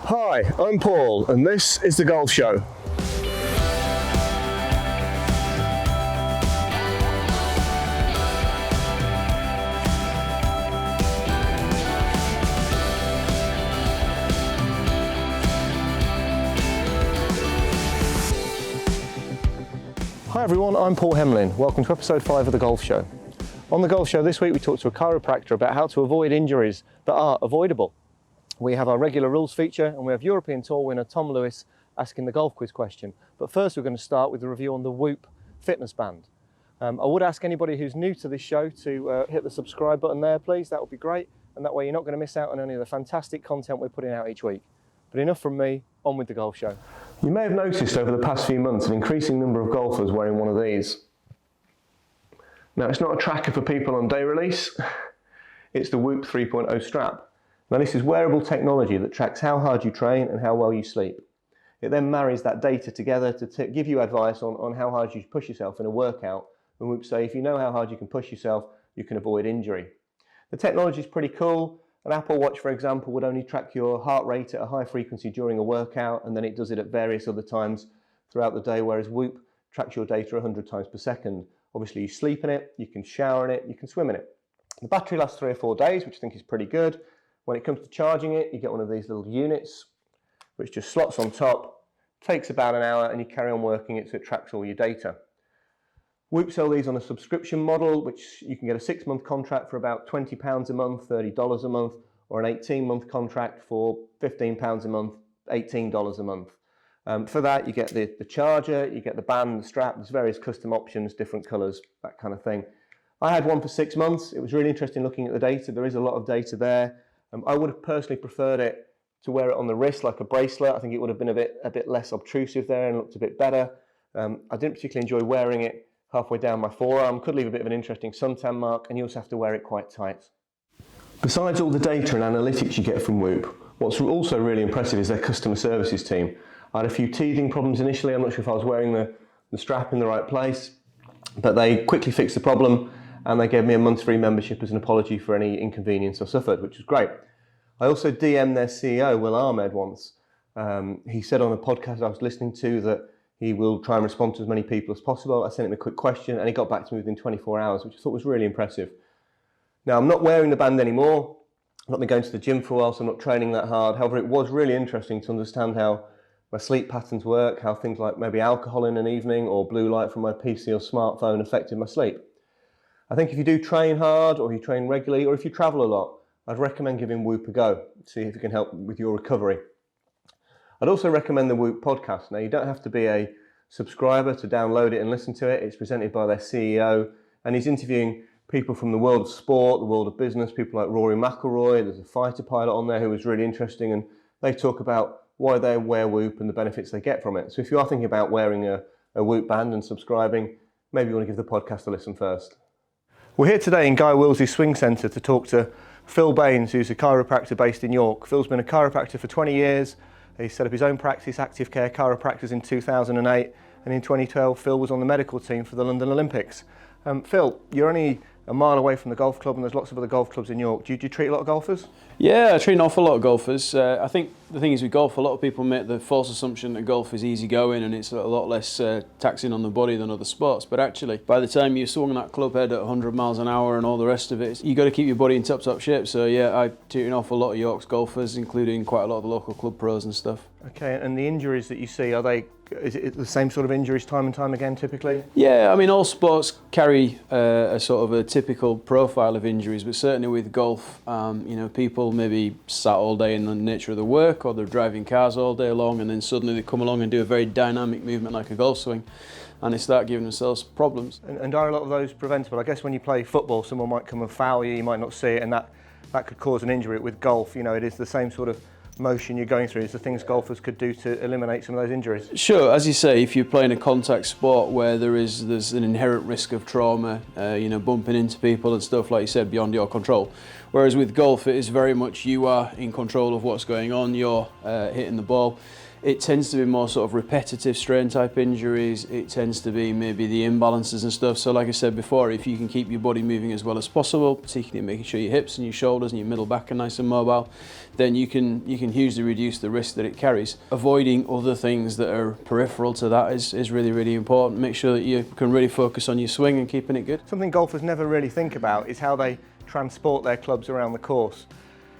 Hi, I'm Paul and this is The Golf Show. Hi everyone, I'm Paul Hemlin. Welcome to episode 5 of The Golf Show. On The Golf Show this week we talked to a chiropractor about how to avoid injuries that are avoidable. We have our regular rules feature and we have European Tour winner Tom Lewis asking the golf quiz question. But first we're going to start with a review on the Whoop fitness band. I would ask anybody who's new to this show to hit the subscribe button there please, that would be great, and that way you're not going to miss out on any of the fantastic content we're putting out each week. But enough from me, on with the golf show. You may have noticed over the past few months an increasing number of golfers wearing one of these. Now it's not a tracker for people on day release, it's the Whoop 3.0 strap. Now this is wearable technology that tracks how hard you train and how well you sleep. It then marries that data together to give you advice on how hard you push yourself in a workout. And Whoop say if you know how hard you can push yourself, you can avoid injury. The technology is pretty cool. An Apple Watch, for example, would only track your heart rate at a high frequency during a workout, and then it does it at various other times throughout the day, whereas Whoop tracks your data 100 times per second. Obviously you sleep in it, you can shower in it, you can swim in it. The battery lasts 3 or 4 days, which I think is pretty good. When it comes to charging it, you get one of these little units, which just slots on top, takes about an hour, and you carry on working it so it tracks all your data. Whoop sell these on a subscription model, which you can get a 6-month contract for about £20 a month, $30 a month, or an 18-month contract for £15 a month, $18 a month. For that, you get the charger, you get the band, the strap, there's various custom options, different colours, that kind of thing. I had one for 6 months. It was really interesting looking at the data. There is a lot of data there. I would have personally preferred it to wear it on the wrist like a bracelet. I think it would have been a bit less obtrusive there and looked a bit better. I didn't particularly enjoy wearing it halfway down my forearm. Could leave a bit of an interesting suntan mark, and you also have to wear it quite tight. Besides all the data and analytics you get from Whoop, what's also really impressive is their customer services team. I had a few teething problems initially. I'm not sure if I was wearing the strap in the right place, but they quickly fixed the problem and they gave me a month's free membership as an apology for any inconvenience I suffered, which was great. I also DM'd their CEO, Will Ahmed, once. He said on a podcast I was listening to that he will try and respond to as many people as possible. I sent him a quick question and he got back to me within 24 hours, which I thought was really impressive. Now, I'm not wearing the band anymore. I've not been going to the gym for a while, so I'm not training that hard. However, it was really interesting to understand how my sleep patterns work, how things like maybe alcohol in an evening or blue light from my PC or smartphone affected my sleep. I think if you do train hard, or you train regularly, or if you travel a lot, I'd recommend giving Whoop a go, see if it can help with your recovery. I'd also recommend the Whoop podcast. Now, you don't have to be a subscriber to download it and listen to it. It's presented by their CEO, and he's interviewing people from the world of sport, the world of business, people like Rory. There's a fighter pilot on there who was really interesting, and they talk about why they wear Whoop and the benefits they get from it. So if you are thinking about wearing a Whoop band and subscribing, maybe you want to give the podcast a listen first. We're here today in Guy Wilsey's Swing Centre to talk to Phil Baines, who's a chiropractor based in York. Phil's been a chiropractor for 20 years. He set up his own practice, Active Care Chiropractors, in 2008. And in 2012, Phil was on the medical team for the London Olympics. Phil, you're only a mile away from the golf club and there's lots of other golf clubs in York. Do you treat a lot of golfers? Yeah, I treat an awful lot of golfers. I think the thing is with golf, a lot of people make the false assumption that golf is easy going and it's a lot less taxing on the body than other sports. But actually, by the time you swung that club head at 100 miles an hour and all the rest of it, you got to keep your body in top shape. So yeah, I treat an awful lot of York's golfers, including quite a lot of the local club pros and stuff. Okay, and the injuries that you see, is it the same sort of injuries time and time again typically? Yeah, I mean all sports carry a sort of a typical profile of injuries, but certainly with golf, people maybe sat all day in the nature of the work, or they're driving cars all day long, and then suddenly they come along and do a very dynamic movement like a golf swing, and they start giving themselves problems. And are a lot of those preventable? I guess when you play football, someone might come and foul you, you might not see it, and that could cause an injury. With golf, it is the same sort of motion you're going through. Is the things golfers could do to eliminate some of those injuries? Sure, as you say, if you're playing a contact sport where there's an inherent risk of trauma, bumping into people and stuff, like you said, beyond your control. Whereas with golf, it is very much you are in control of what's going on, you're hitting the ball. it tends to be more sort of repetitive strain type injuries. It tends to be maybe the imbalances and stuff. So like I said before, if you can keep your body moving as well as possible, particularly making sure your hips and your shoulders and your middle back are nice and mobile, then you can hugely reduce the risk that it carries. Avoiding other things that are peripheral to that is really, really important. Make sure that you can really focus on your swing and keeping it good. Something golfers never really think about is how they transport their clubs around the course.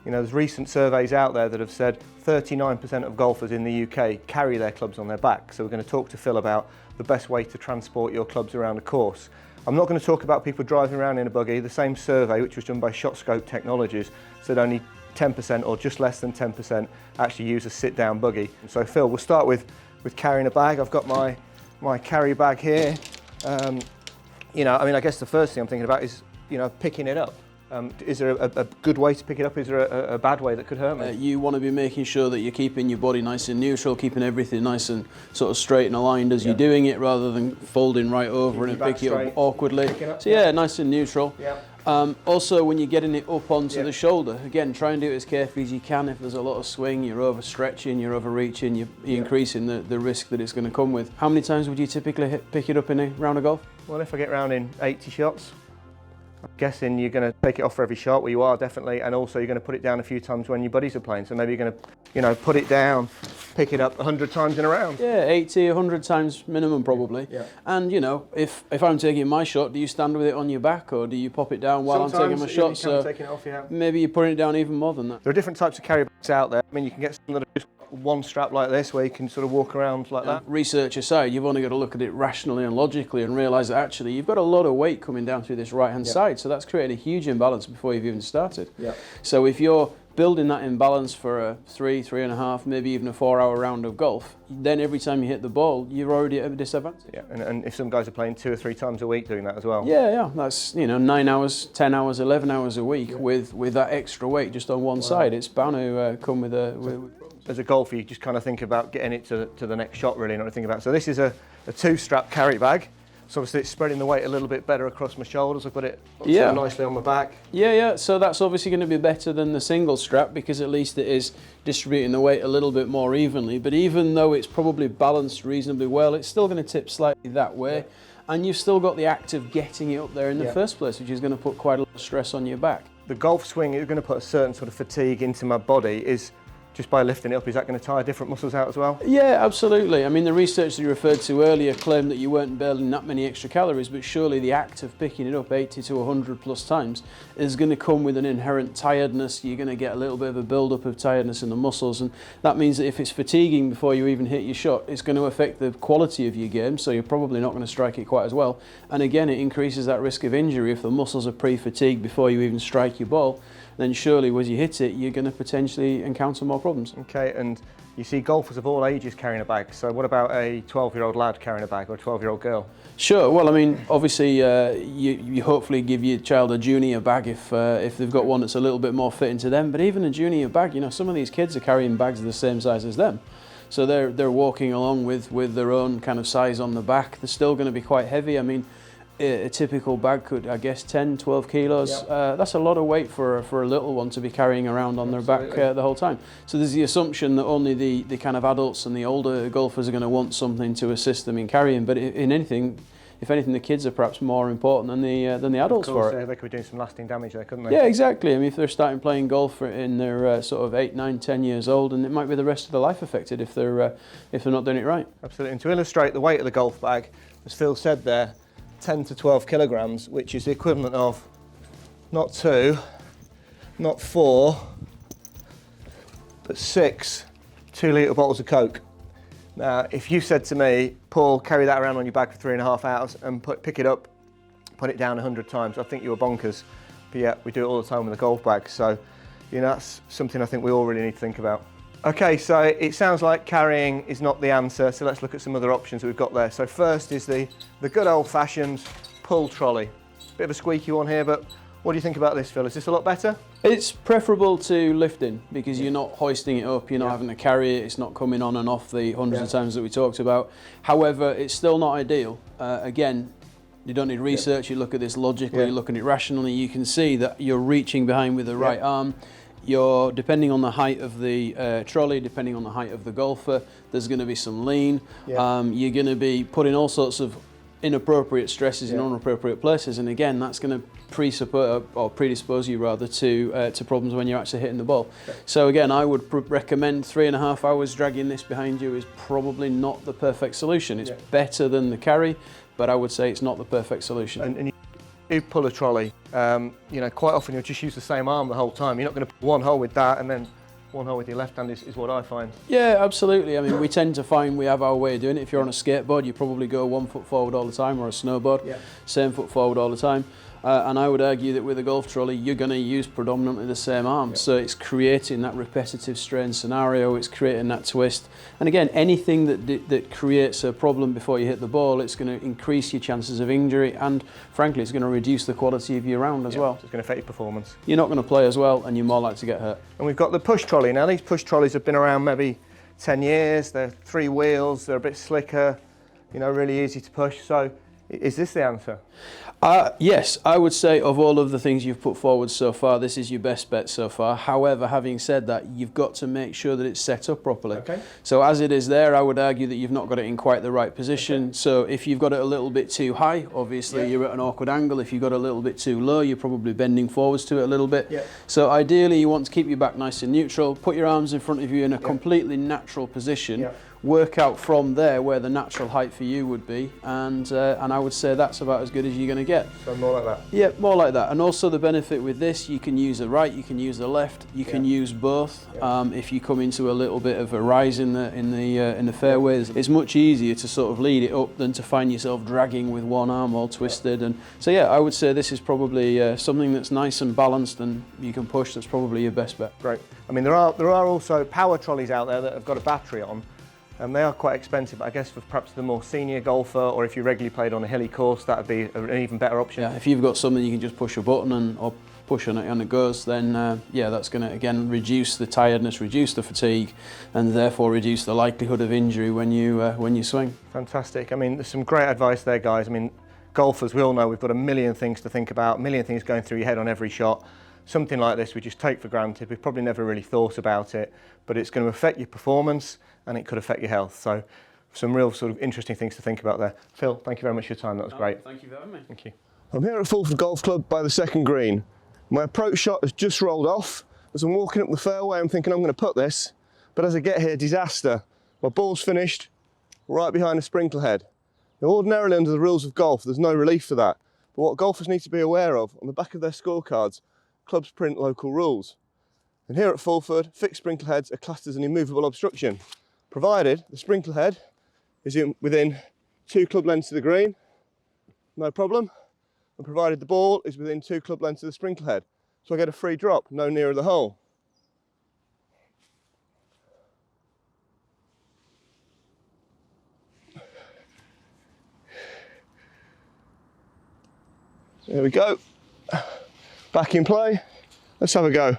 You know, there's recent surveys out there that have said 39% of golfers in the UK carry their clubs on their back. So we're going to talk to Phil about the best way to transport your clubs around the course. I'm not going to talk about people driving around in a buggy. The same survey, which was done by ShotScope Technologies, said only 10% or just less than 10% actually use a sit-down buggy. So Phil, we'll start with carrying a bag. I've got my carry bag here. You know, I mean, I guess the first thing I'm thinking about is, you know, picking it up. Is there a good way to pick it up? Is there a bad way that could hurt me? You want to be making sure that you're keeping your body nice and neutral, keeping everything nice and sort of straight and aligned as you're doing it, rather than folding right over and picking it up awkwardly. So yeah, nice and neutral. Also, when you're getting it up onto the shoulder, again, try and do it as carefully as you can. If there's a lot of swing, you're overstretching, you're overreaching, you're increasing the risk that it's going to come with. How many times would you typically pick it up in a round of golf? Well, if I get round in 80 shots, I'm guessing you're going to take it off for every shot. Well, you are definitely, and also you're going to put it down a few times when your buddies are playing. So maybe you're going to, you know, put it down, pick it up 100 times in a round. Yeah, 80, 100 times minimum probably. And you know, if I'm taking my shot, do you stand with it on your back or do you pop it down while Sometimes I'm taking my shot? So taking it off, maybe you're putting it down even more than that. There are different types of carry bags out there. I mean, you can get some that are just one strap like this, where you can sort of walk around like that. Research aside, you've only got to look at it rationally and logically and realise that actually you've got a lot of weight coming down through this right-hand side, so that's creating a huge imbalance before you've even started. So if you're building that imbalance for a 3.5, maybe even a 4-hour round of golf, then every time you hit the ball, you're already at a disadvantage. And if some guys are playing 2 or 3 times a week doing that as well. That's, you know, 9 hours, 10 hours, 11 hours a week with that extra weight just on one side. It's bound to come with as a golfer, you just kind of think about getting it to the next shot, really, not to think about. So this is a 2-strap carry bag. So obviously it's spreading the weight a little bit better across my shoulders. I've got it nicely on my back. So that's obviously going to be better than the single strap, because at least it is distributing the weight a little bit more evenly. But even though it's probably balanced reasonably well, it's still going to tip slightly that way. And you've still got the act of getting it up there in the first place, which is going to put quite a lot of stress on your back. The golf swing is going to put a certain sort of fatigue into my body. Is just by lifting it up, is that going to tire different muscles out as well? Yeah, absolutely. I mean, the research that you referred to earlier claimed that you weren't burning that many extra calories, but surely the act of picking it up 80 to 100 plus times is going to come with an inherent tiredness. You're going to get a little bit of a build-up of tiredness in the muscles, and that means that if it's fatiguing before you even hit your shot, it's going to affect the quality of your game, so you're probably not going to strike it quite as well. And again, it increases that risk of injury if the muscles are pre-fatigued before you even strike your ball. Then surely as you hit it, you're going to potentially encounter more problems. Okay, and you see golfers of all ages carrying a bag. So what about a 12-year-old lad carrying a bag or a 12-year-old girl? Sure. Well, I mean, obviously, you hopefully give your child a junior bag if they've got one that's a little bit more fitting to them. But even a junior bag, you know, some of these kids are carrying bags the same size as them. So they're walking along with their own kind of size on the back. They're still going to be quite heavy. I mean, a typical bag could, I guess, 10, 12 kilos. That's a lot of weight for a little one to be carrying around on their back the whole time. So there's the assumption that only the kind of adults and the older golfers are going to want something to assist them in carrying. But if anything, the kids are perhaps more important than the adults for it. They could be doing some lasting damage there, couldn't they? Yeah, exactly. I mean, if they're starting playing golf in their sort of 8, 9, 10 years old, and it might be the rest of their life affected if they're not doing it right. Absolutely. And to illustrate the weight of the golf bag, as Phil said there, 10 to 12 kilograms, which is the equivalent of not 2, not 4, but 6 2-litre bottles of Coke. Now, if you said to me, Paul, carry that around on your back for 3.5 hours and pick it up, put it down 100 times, I think you were bonkers. But yeah, we do it all the time with a golf bag. So, you know, that's something I think we all really need to think about. Okay, so it sounds like carrying is not the answer, so let's look at some other options that we've got there. So first is the good old-fashioned pull trolley. Bit of a squeaky one here, but what do you think about this, Phil? Is this a lot better? It's preferable to lifting because you're not hoisting it up, you're not having to carry it, it's not coming on and off the hundreds of times that we talked about. However, it's still not ideal. Again, you don't need research, you look at this logically, you look at it rationally, you can see that you're reaching behind with the right arm. you're depending on the height of the trolley, depending on the height of the golfer, there's going to be some lean. Yeah. You're going to be putting all sorts of inappropriate stresses in inappropriate places, and again, that's going to predispose you rather to problems when you're actually hitting the ball. Okay. So again, I would recommend 3.5 hours dragging this behind you is probably not the perfect solution. It's better than the carry, but I would say it's not the perfect solution. And you pull a trolley, you know, quite often you'll just use the same arm the whole time. You're not going to put one hole with that and then one hole with your left hand is what I find. Yeah, absolutely. I mean, we tend to find we have our way of doing it. If you're on a skateboard, you probably go 1 foot forward all the time, or a snowboard, same foot forward all the time. And I would argue that with a golf trolley, you're going to use predominantly the same arm. So it's creating that repetitive strain scenario, it's creating that twist. And again, anything that creates a problem before you hit the ball, it's going to increase your chances of injury, and frankly, it's going to reduce the quality of your round as well. So it's going to affect your performance. You're not going to play as well, and you're more likely to get hurt. And we've got the push trolley. Now, these push trolleys have been around maybe 10 years. They're 3 wheels, they're a bit slicker, you know, really easy to push. So is this the answer? Yes, I would say of all of the things you've put forward so far, this is your best bet so far. However, having said that, you've got to make sure that it's set up properly. Okay. So as it is there, I would argue that you've not got it in quite the right position. Okay. So if you've got it a little bit too high, obviously you're at an awkward angle. If you've got it a little bit too low, you're probably bending forwards to it a little bit. So ideally, you want to keep your back nice and neutral, put your arms in front of you in a completely natural position. Work out from there where the natural height for you would be, and I would say that's about as good as you're going to get. So more like that? Yeah, more like that. And also the benefit with this, you can use the right, you can use the left, you can use both. If you come into a little bit of a rise in the fairways, it's much easier to sort of lead it up than to find yourself dragging with one arm all twisted. And so yeah, I would say this is probably something that's nice and balanced and you can push. That's probably your best bet. Great. I mean, there are also power trolleys out there that have got a battery on. They are quite expensive, I guess, for perhaps the more senior golfer, or if you regularly played on a hilly course, that would be an even better option. Yeah, if you've got something you can just push a button or push on it and it goes, then yeah, that's going to again reduce the tiredness, reduce the fatigue, and therefore reduce the likelihood of injury when you swing. Fantastic. I mean, there's some great advice there, guys. I mean, golfers, we all know we've got a million things to think about, a million things going through your head on every shot. Something like this we just take for granted. We've probably never really thought about it, but it's going to affect your performance and it could affect your health. So some real sort of interesting things to think about there. Phil, thank you very much for your time. That was great. Thank you for having me. Thank you. I'm here at Fulford Golf Club by the second green. My approach shot has just rolled off. As I'm walking up the fairway, I'm thinking I'm going to putt this, but as I get here, disaster. My ball's finished right behind a sprinkler head. Now, ordinarily under the rules of golf, there's no relief for that. But what golfers need to be aware of, on the back of their scorecards, clubs print local rules. And here at Fulford, fixed sprinkler heads are classed as an immovable obstruction, provided the sprinkler head is within 2 club lengths of the green, no problem, and provided the ball is within 2 club lengths of the sprinkler head. So I get a free drop, no nearer the hole. There we go. Back in play. Let's have a go.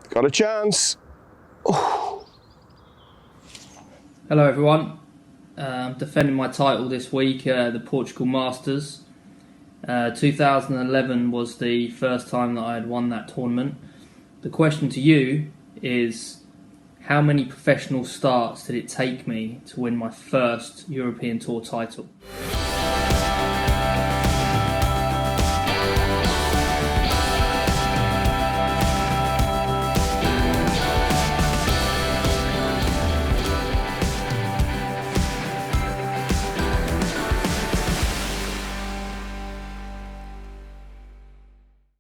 Got a chance. Oh. Hello everyone. I'm defending my title this week, the Portugal Masters. 2011 was the first time that I had won that tournament. The question to you is, how many professional starts did it take me to win my first European Tour title?